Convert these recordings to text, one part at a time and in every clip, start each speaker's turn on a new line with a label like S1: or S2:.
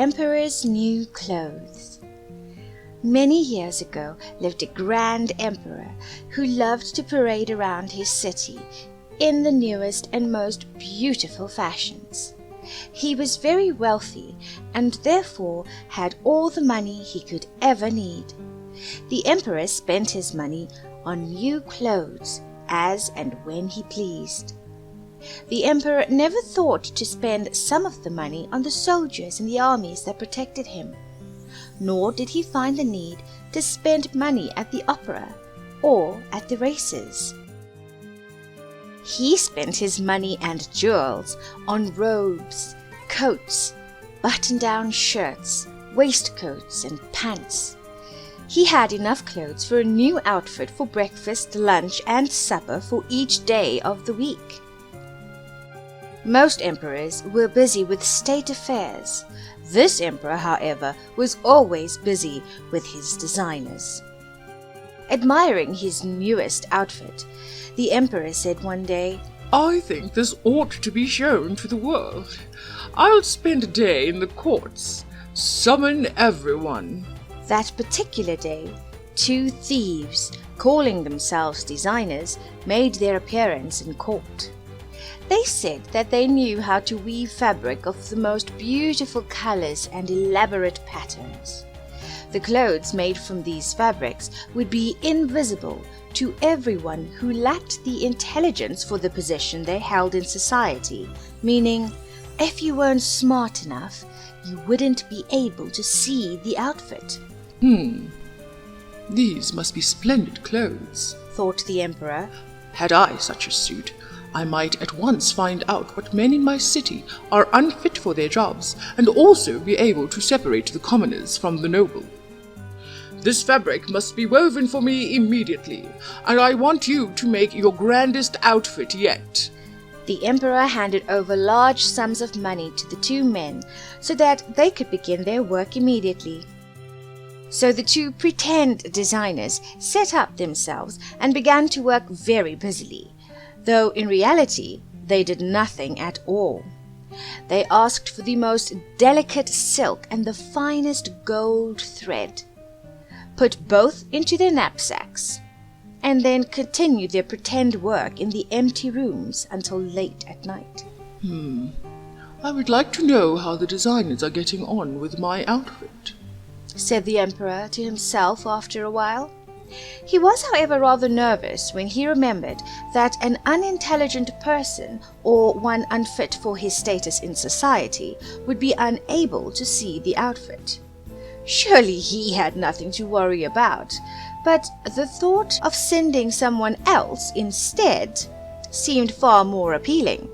S1: Emperor's New Clothes. Many years ago lived a grand emperor who loved to parade around his city in the newest and most beautiful fashions. He was very wealthy and therefore had all the money he could ever need. The emperor spent his money on new clothes as and when he pleased. The emperor never thought to spend some of the money on the soldiers and the armies that protected him, nor did he find the need to spend money at the opera or at the races. He spent his money and jewels on robes, coats, button-down shirts, waistcoats, and pants. He had enough clothes for a new outfit for breakfast, lunch, and supper for each day of the week. Most emperors were busy with state affairs. This emperor, however, was always busy with his designers. Admiring his newest outfit, the emperor said one day,
S2: "I think this ought to be shown to the world. I'll spend a day in the courts. Summon everyone."
S1: That particular day, 2 thieves, calling themselves designers, made their appearance in court. They said that they knew how to weave fabric of the most beautiful colors and elaborate patterns. The clothes made from these fabrics would be invisible to everyone who lacked the intelligence for the position they held in society, meaning, if you weren't smart enough, you wouldn't be able to see the outfit.
S2: These must be splendid clothes,
S1: thought the emperor.
S2: Had I such a suit, I might at once find out what men in my city are unfit for their jobs, and also be able to separate the commoners from the noble. This fabric must be woven for me immediately, and I want you to make your grandest outfit yet.
S1: The emperor handed over large sums of money to the 2 men so that they could begin their work immediately. So the 2 pretend designers set up themselves and began to work very busily, though in reality they did nothing at all. They asked for the most delicate silk and the finest gold thread, put both into their knapsacks, and then continued their pretend work in the empty rooms until late at night.
S2: I would like to know how the designers are getting on with my outfit,
S1: said the emperor to himself after a while. He was, however, rather nervous when he remembered that an unintelligent person or one unfit for his status in society would be unable to see the outfit. Surely he had nothing to worry about, but the thought of sending someone else instead seemed far more appealing.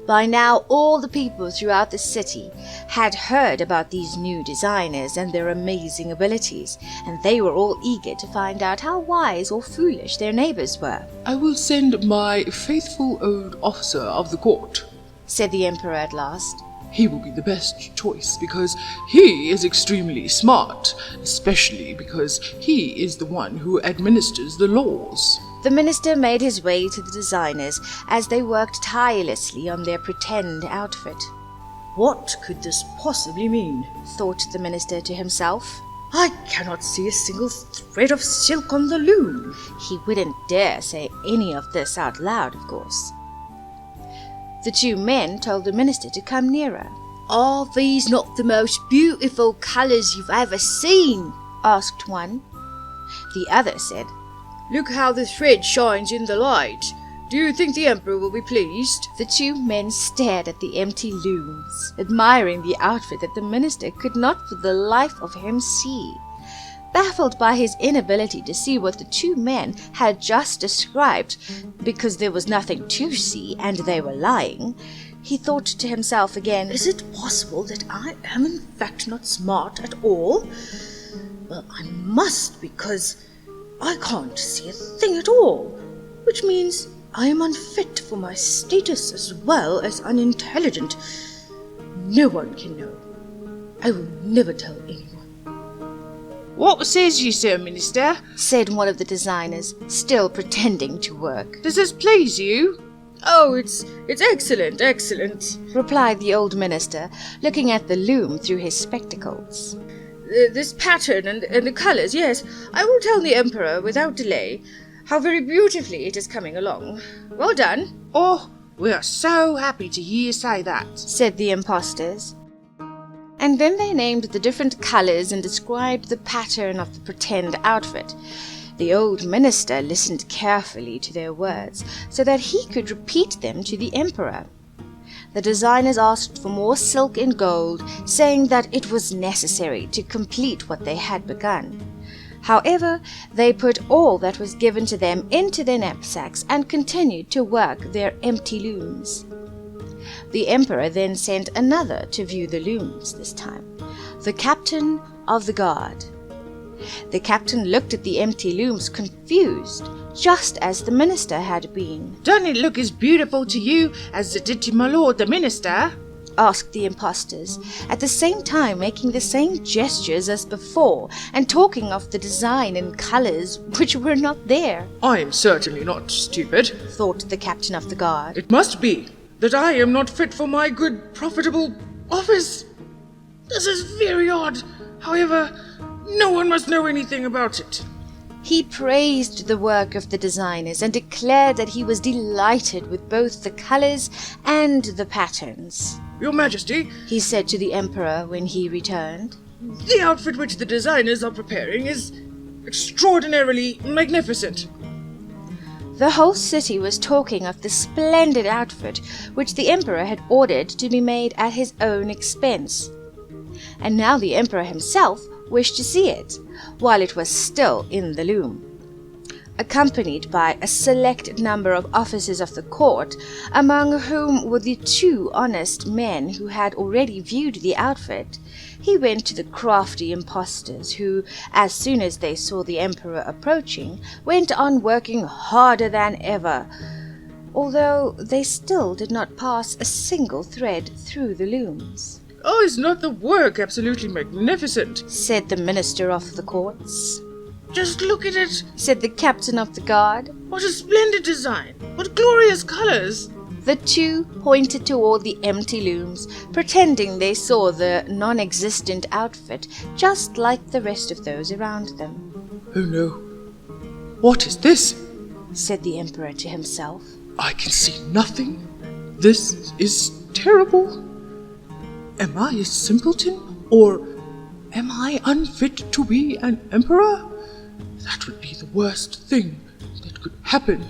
S1: By now all the people throughout the city had heard about these new designers and their amazing abilities, and they were all eager to find out how wise or foolish their neighbors were.
S2: "I will send my faithful old officer of the court,"
S1: said the emperor at last.
S2: "He will be the best choice because he is extremely smart, especially because he is the one who administers the laws."
S1: The minister made his way to the designers as they worked tirelessly on their pretend outfit.
S3: "What could this possibly mean?"
S1: thought the minister to himself.
S3: "I cannot see a single thread of silk on the loom."
S1: He wouldn't dare say any of this out loud, of course. The 2 men told the minister to come nearer.
S3: "Are these not the most beautiful colors you've ever seen?"
S1: asked one. The other said,
S3: "Look how the thread shines in the light. Do you think the emperor will be pleased?"
S1: The 2 men stared at the empty looms, admiring the outfit that the minister could not for the life of him see. Baffled by his inability to see what the 2 men had just described, because there was nothing to see and they were lying, he thought to himself again,
S3: "Is it possible that I am in fact not smart at all? Well, I must, because I can't see a thing at all, which means I am unfit for my status as well as unintelligent. No one can know. I will never tell anyone."
S4: "What says you, sir minister?"
S1: said one of the designers, still pretending to work.
S4: "Does this please you?"
S3: Oh, it's excellent, excellent,
S1: replied the old minister, looking at the loom through his spectacles.
S3: This pattern and the colours, yes. I will tell the Emperor without delay how very beautifully it is coming along. Well done.
S4: Oh, we are so happy to hear you say that,
S1: said the impostors. And then they named the different colours and described the pattern of the pretend outfit. The old minister listened carefully to their words so that he could repeat them to the emperor. The designers asked for more silk and gold, saying that it was necessary to complete what they had begun. However, they put all that was given to them into their knapsacks and continued to work their empty looms. The emperor then sent another to view the looms this time, the captain of the guard. The captain looked at the empty looms confused, just as the minister had been.
S4: Doesn't it look as beautiful to you as it did to my lord the minister?
S1: Asked the impostors, at the same time making the same gestures as before and talking of the design and colours which were not there.
S2: I am certainly not stupid,
S1: thought the captain of the guard.
S2: It must be that I am not fit for my good, profitable office. This is very odd. However, no one must know anything about it.
S1: He praised the work of the designers and declared that he was delighted with both the colours and the patterns.
S2: Your Majesty,
S1: he said to the emperor when he returned,
S2: the outfit which the designers are preparing is extraordinarily magnificent.
S1: The whole city was talking of the splendid outfit which the emperor had ordered to be made at his own expense. And now the emperor himself wished to see it, while it was still in the loom. Accompanied by a select number of officers of the court, among whom were the 2 honest men who had already viewed the outfit, he went to the crafty impostors who, as soon as they saw the emperor approaching, went on working harder than ever, although they still did not pass a single thread through the looms.
S2: Oh, is not the work absolutely magnificent?
S1: Said the minister of the courts.
S2: Just look at it,
S1: said the captain of the guard.
S2: What a splendid design! What glorious colours!
S1: The 2 pointed toward the empty looms, pretending they saw the non-existent outfit just like the rest of those around them.
S2: Oh no! What is this?
S1: Said the emperor to himself.
S2: I can see nothing. This is terrible. Am I a simpleton, or am I unfit to be an emperor? That would be the worst thing that could happen.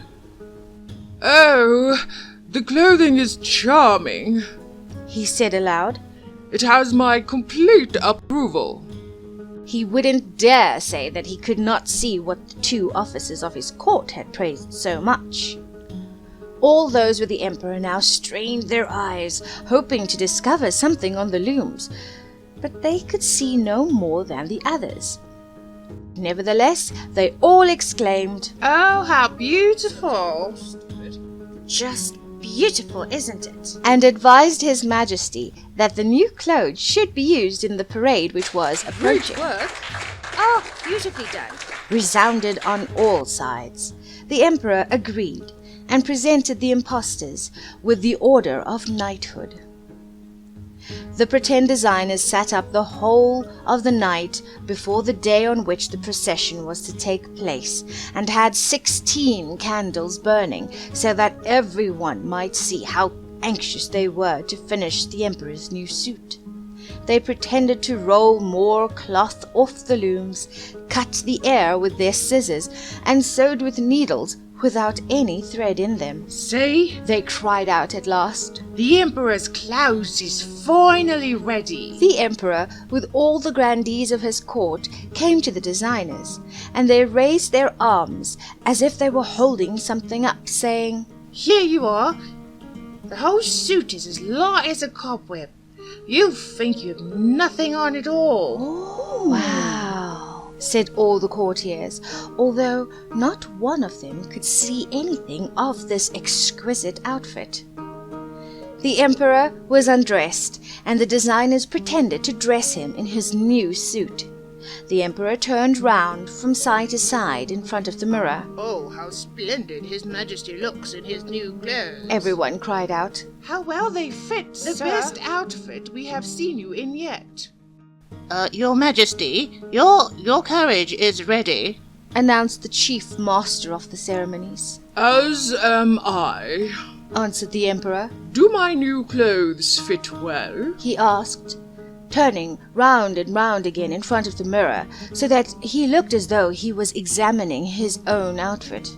S2: Oh, the clothing is charming,
S1: he said aloud.
S2: It has my complete approval.
S1: He wouldn't dare say that he could not see what the 2 officers of his court had praised so much. All those with the emperor now strained their eyes, hoping to discover something on the looms, but they could see no more than the others. Nevertheless, they all exclaimed,
S4: "Oh, how beautiful!"
S3: Just beautiful, isn't it?
S1: And advised His Majesty that the new clothes should be used in the parade which was approaching.
S3: Great work. Oh, beautifully done.
S1: Resounded on all sides. The emperor agreed and presented the impostors with the order of knighthood. The pretend designers sat up the whole of the night before the day on which the procession was to take place, and had 16 candles burning, so that everyone might see how anxious they were to finish the emperor's new suit. They pretended to roll more cloth off the looms, cut the air with their scissors, and sewed with needles without any thread in them.
S4: "See,"
S1: they cried out at last.
S4: "The emperor's clothes is finally ready."
S1: The emperor, with all the grandees of his court, came to the designers, and they raised their arms as if they were holding something up, saying,
S4: "Here you are. The whole suit is as light as a cobweb. You'll think you have nothing on at all."
S1: "Oh, wow," said all the courtiers, although not one of them could see anything of this exquisite outfit. The emperor was undressed, and the designers pretended to dress him in his new suit. The emperor turned round from side to side in front of the mirror.
S4: Oh, how splendid His Majesty looks in his new clothes.
S1: Everyone cried out.
S2: How well they fit, the
S3: Sir?
S2: best outfit we have seen you in yet.
S4: Your Majesty, your carriage is ready.
S1: Announced the chief master of the ceremonies.
S2: As am I.
S1: Answered the emperor.
S2: Do my new clothes fit well?
S1: He asked, turning round and round again in front of the mirror so that he looked as though he was examining his own outfit.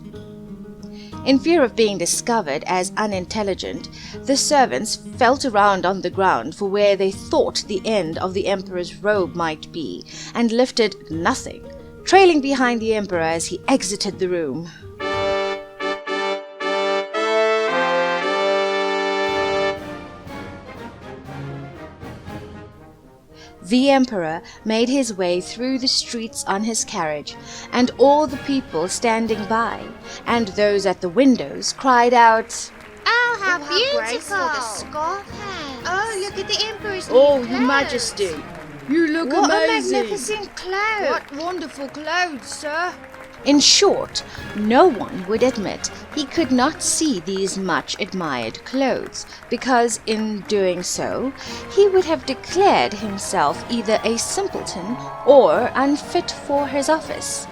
S1: In fear of being discovered as unintelligent, the servants felt around on the ground for where they thought the end of the emperor's robe might be, and lifted nothing, trailing behind the emperor as he exited the room. The emperor made his way through the streets on his carriage, and all the people standing by, and those at the windows, cried out,
S5: Oh, how
S3: graceful the
S5: beautiful!
S3: scarf hangs.
S5: Oh, look at the Emperor's new
S3: Oh, Your
S5: clothes.
S3: Majesty,
S2: You look
S1: What
S2: amazing.
S1: a magnificent cloud!
S3: what wonderful clothes, sir.
S1: In short, no one would admit he could not see these much admired clothes, because in doing so he would have declared himself either a simpleton or unfit for his office.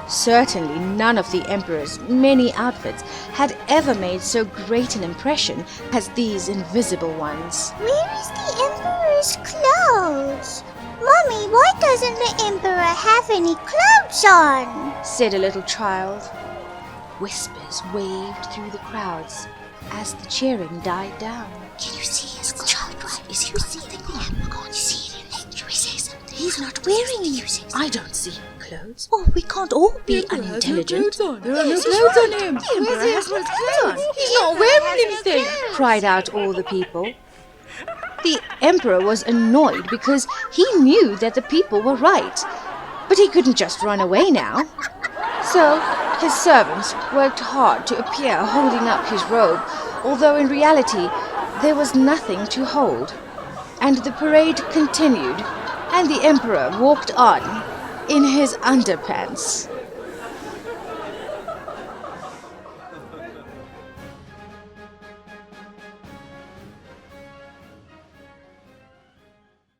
S1: Certainly none of the emperor's many outfits had ever made so great an impression as these invisible ones.
S5: Where is the Emperor's clothes? Mommy, why doesn't the Emperor have any clothes on?
S1: Said a little child. Whispers waved through the crowds as the cheering died down.
S5: Can you see his clothes? Is he something on? I can't see anything. Should we say something? He's not wearing any.
S3: I don't see clothes.
S1: Oh, we can't all be unintelligent.
S3: There are no clothes on him.
S1: Where's he has no clothes on?
S3: He's not wearing anything.
S1: Cried out all the people. The emperor was annoyed because he knew that the people were right, but he couldn't just run away now. So his servants worked hard to appear holding up his robe, although in reality there was nothing to hold. And the parade continued, and the emperor walked on in his underpants.